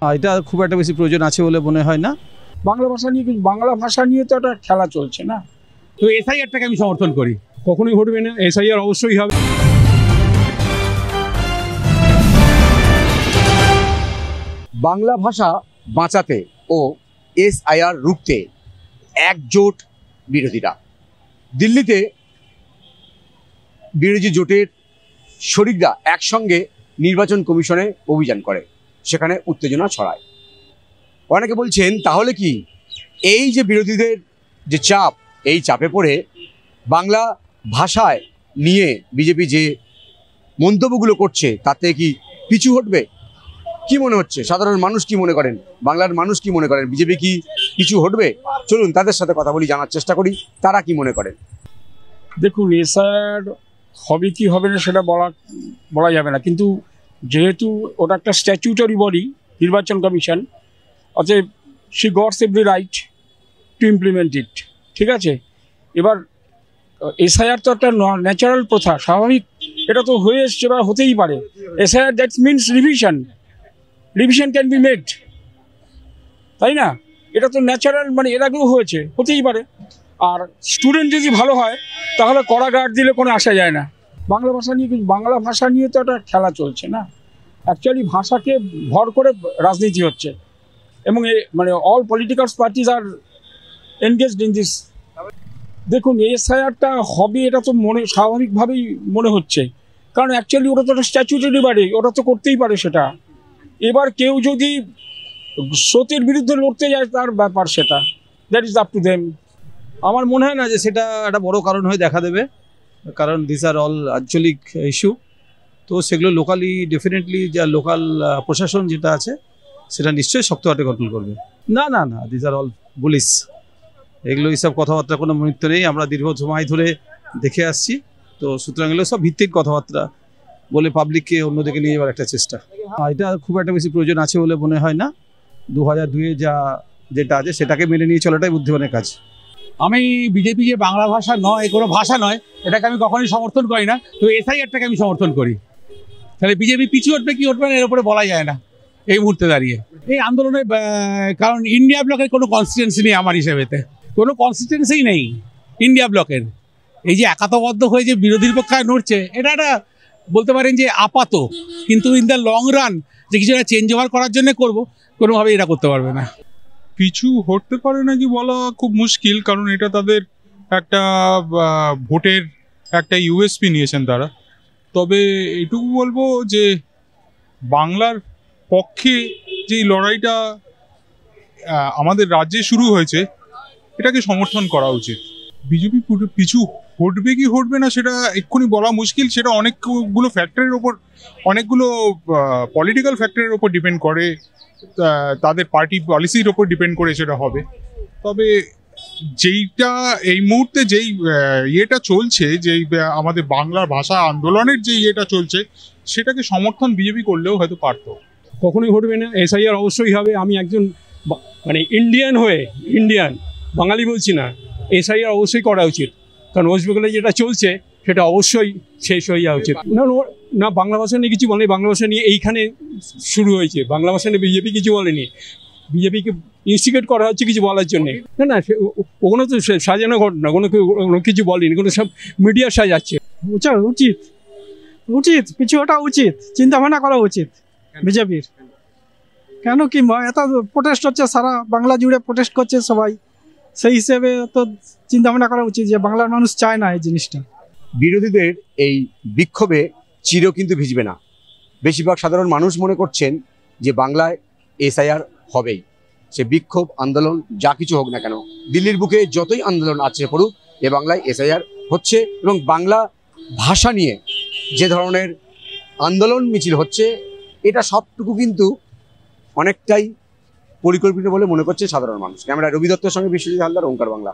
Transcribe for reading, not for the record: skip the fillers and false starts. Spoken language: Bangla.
এটা খুব একটা বেশি প্রয়োজন আছে বলে মনে হয় না। বাংলা ভাষা নিয়ে তো একটা খেলা চলছে না। তো এসআইআরটাকে আমি সমর্থন করি। কখনোই ঘটবে না, এসআইআর অবশ্যই হবে। বাংলা ভাষা বাঁচাতে ও এসআইআর রুখতে একজোট বিরোধীরা। দিল্লিতে বিরোধী জোটের শরিকরা একসঙ্গে নির্বাচন কমিশনে অভিযান করে, সেখানে উত্তেজনা ছড়ায়। অনেকে বলছেন তাহলে কি এই যে বিরোধীদের যে চাপ, এই চাপে পড়ে বাংলা ভাষায় নিয়ে বিজেপি যে মন্তব্যগুলো করছে তাতে কি পিছু হটবে? কি মনে হচ্ছে, সাধারণ মানুষ কি মনে করেন, বাংলার মানুষ কি মনে করেন, বিজেপি কি পিছু হটবে? চলুন তাদের সাথে কথা বলি, জানার চেষ্টা করি তারা কি মনে করেন। দেখুন, এসআইআর হবে কি হবে না সেটা বলা যাবে না, কিন্তু যেহেতু ওটা একটা স্ট্যাচুটরি বডি, নির্বাচন কমিশন, অতএব she gots every right to implement it. ঠিক আছে, এবার এসআইআর তো একটা ন্যাচারাল প্রথা, স্বাভাবিক, এটা তো হয়ে এসছে বা হতেই পারে। SIR that means revision can be made, তাই না? এটা তো ন্যাচারাল, মানে এর আগেও হয়েছে, হতেই পারে। আর স্টুডেন্ট যদি ভালো হয় তাহলে কড়া গার্ড দিলে কোনো আসা যায় না। বাংলা ভাষা নিয়ে তো একটা খেলা চলছে না। অ্যাকচুয়ালি ভাষাকে ভর করে রাজনীতি হচ্ছে, এবং মানে all political parties R engaged in this. দেখুন, এসআইআরটা হবে এটা তো স্বাভাবিকভাবেই মনে হচ্ছে, কারণ অ্যাকচুয়ালি ওটা তো একটা স্ট্যাচুটরি বডি, ওটা তো করতেই পারে সেটা। এবার কেউ যদি স্রোতের বিরুদ্ধে লড়তে যায় তার ব্যাপার, সেটা that is up to them. আমার মনে হয় না যে সেটা একটা বড় কারণ হয়ে দেখা দেবে, কারণ দিস আর অল আঞ্চলিক ইস্যু। তো সেগুলো লোকালি ডেফিনেটলি যা লোকাল প্রশাসন যেটা আছে সেটা নিশ্চয়ই শক্ত হাতে কন্ট্রোল করবে। না, দিস আর অল বুলিশ। এগুলো এইসব কথাবার্তা কোনো মুহূর্ত নেই, আমরা দীর্ঘ সময় ধরে দেখে আসছি। তো সুতরাং এগুলো সব ভিত্তিক কথাবার্তা বলে পাবলিককে অন্যদিকে নিয়ে যাওয়ার একটা চেষ্টা। এটা খুব একটা বেশি প্রয়োজন আছে বলে মনে হয় না। 2002-এ যেটা আছে সেটাকে মেনে নিয়ে চলাটাই বুদ্ধিমানের কাজ। আমি বিজেপি যে বাংলা ভাষা নয়, কোনো ভাষা নয়, এটাকে আমি কখনোই সমর্থন করি না। তো এসআইআরটাকে আমি সমর্থন করি। তাহলে বিজেপি পিছু হটবে কি হটবে না এর উপরে বলা যায় না এই মুহূর্তে দাঁড়িয়ে। এই আন্দোলনে কারণ ইন্ডিয়া ব্লকের কোনো কনসিস্টেন্সি নেই, আমার হিসেবেতে কোনো কনসিস্টেন্সিই নেই ইন্ডিয়া ব্লকের। এই যে একাতবদ্ধ হয়ে যে বিরোধীর পক্ষে নড়ছে, এটা একটা বলতে পারেন যে আপাত, কিন্তু ইন দ্য লং রান যে কিছু একটা চেঞ্জ ওভার করার জন্য করবো, কোনোভাবেই এটা করতে পারবে না। পিছু হটতে পারে নাকি বলা খুব মুশকিল, কারণ এটা তাদের একটা ভোটের একটা ইউএসপি নিয়েছেন তারা। তবে এটুকু বলবো যে বাংলার পক্ষে যে লড়াইটা আমাদের রাজ্যে শুরু হয়েছে এটাকে সমর্থন করা উচিত। বিজেপি পিছু হটবে কি হটবে না সেটা এক্ষুনি বলা মুশকিল, সেটা অনেকগুলো ফ্যাক্টরের ওপর, অনেকগুলো পলিটিক্যাল ফ্যাক্টরের ওপর ডিপেন্ড করে, তাদের পার্টি পলিসির ওপর ডিপেন্ড করে সেটা হবে। তবে যেইটা এই মুহূর্তে যেই ইয়েটা চলছে, যেই আমাদের বাংলার ভাষা আন্দোলনের যে ইয়েটা চলছে, সেটাকে সমর্থন বিজেপি করলেও হয়তো পারত। কখনোই ঘটবে না, এসআইআর অবশ্যই হবে। আমি একজন মানে ইন্ডিয়ান বাঙালি বলছি না, এসআইআর অবশ্যই করা উচিত, কারণ ওয়েস্ট বেঙ্গলে যেটা চলছে সেটা অবশ্যই শেষ হয়ে যাওয়া উচিত। না, বাংলা ভাষা নিয়ে কিছু বলেনি, বাংলা ভাষা নিয়ে এইখানে শুরু হয়েছে। বাংলা ভাষা নিয়ে বিজেপি কিছু বলেনি, বিজেপিকে ইনস্টিগেট করা হচ্ছে কিছু বলার জন্যে। না, ওগুলো তো সাজানো ঘটনা, কোনো কিছু বলেনি, কোনো সব মিডিয়া সাজাচ্ছে। উচিত পিছু ওটা উচিত, চিন্তা ভাবনা করা উচিত বিজেপির। কেন কি এত প্রোটেস্ট হচ্ছে, সারা বাংলা জুড়ে প্রোটেস্ট করছে সবাই, সেই হিসেবে তো চিন্তা ভাবনা করা উচিত যে বাংলার মানুষ চায় না এই জিনিসটা। বিরোধীদের এই বিক্ষোভে চির কিন্তু ভিজবে না। বেশিরভাগ সাধারণ মানুষ মনে করছেন যে বাংলায় এসআইআর হবেই, সে বিক্ষোভ আন্দোলন যা কিছু হোক না কেন, দিল্লির বুকে যতই আন্দোলন আছে পড়ুক, এ বাংলায় এসআইআর হচ্ছে। এবং বাংলা ভাষা নিয়ে যে ধরনের আন্দোলন মিছিল হচ্ছে, এটা সবটুকু কিন্তু অনেকটাই পরিকল্পিত বলে মনে করছে সাধারণ মানুষ। ক্যামেরা রবি দত্তের সঙ্গে বিশ্বজিৎ হালদার, ওঙ্কার বাংলা।